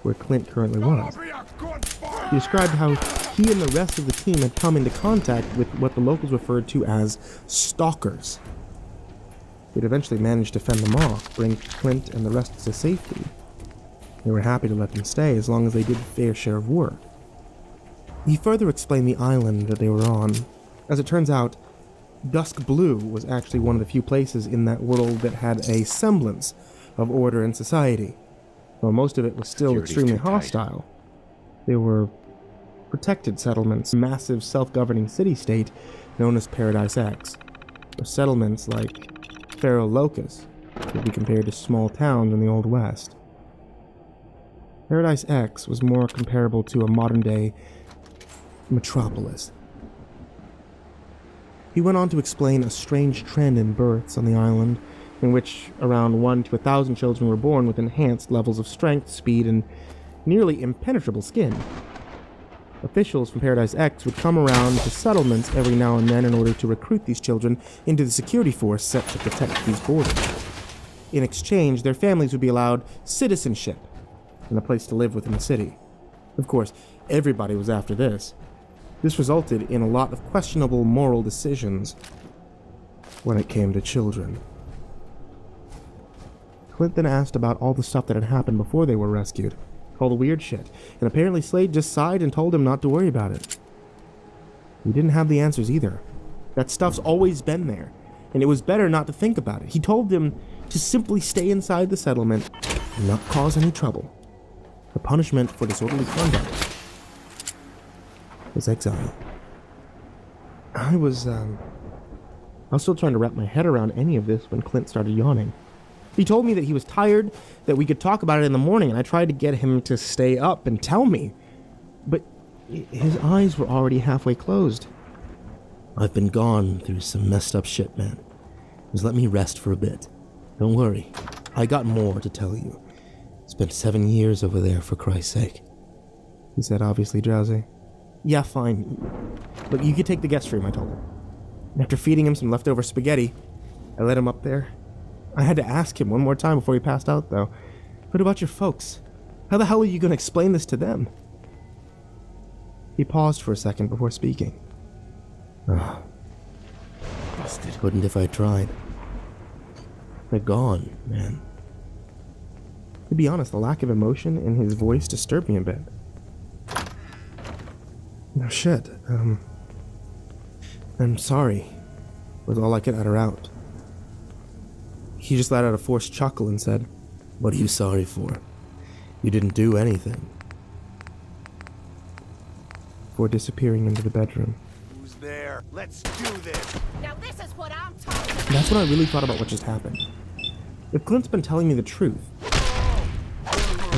where Clint currently was. He described how he and the rest of the team had come into contact with what the locals referred to as stalkers. They'd eventually managed to fend them off, bring Clint and the rest to safety. They were happy to let them stay as long as they did a fair share of work. He further explained the island that they were on. As it turns out, Dusk Blue was actually one of the few places in that world that had a semblance of order and society, though most of it was still extremely hostile. They were protected settlements, a massive self-governing city-state known as Paradise X, or settlements like Pharaoh Locust could be compared to small towns in the Old West. Paradise X was more comparable to a modern-day metropolis. He went on to explain a strange trend in births on the island, in which around 1 to 1,000 children were born with enhanced levels of strength, speed, and nearly impenetrable skin. Officials from Paradise X would come around to settlements every now and then in order to recruit these children into the security force set to protect these borders. In exchange, their families would be allowed citizenship and a place to live within the city. Of course, everybody was after this. This resulted in a lot of questionable moral decisions when it came to children. Clint then asked about all the stuff that had happened before they were rescued, all the weird shit, and apparently Slade just sighed and told him not to worry about it. He didn't have the answers either. That stuff's always been there, and it was better not to think about it. He told them to simply stay inside the settlement and not cause any trouble. The punishment for disorderly conduct was exile. I was still trying to wrap my head around any of this when Clint started yawning. He told me that he was tired, that we could talk about it in the morning, and I tried to get him to stay up and tell me. But his eyes were already halfway closed. I've been gone through some messed up shit, man. Just let me rest for a bit. Don't worry. I got more to tell you. Spent 7 years over there, for Christ's sake. He said, obviously drowsy. Yeah, fine. Look, you could take the guest room, I told him. After feeding him some leftover spaghetti, I let him up there. I had to ask him one more time before he passed out, though. What about your folks? How the hell are you going to explain this to them? He paused for a second before speaking. Couldn't if I tried. They're gone, man. To be honest, the lack of emotion in his voice disturbed me a bit. No shit, I'm sorry, was all I could utter out. He just let out a forced chuckle and said, "What are you sorry for? You didn't do anything." Before disappearing into the bedroom. Who's there? Let's do this. Now this is what I'm talking about. That's what I really thought about what just happened. If Clint's been telling me the truth,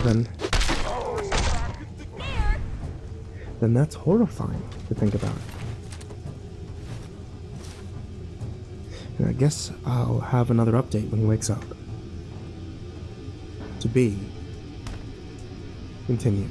then that's horrifying to think about. And I guess I'll have another update when he wakes up. To be continued.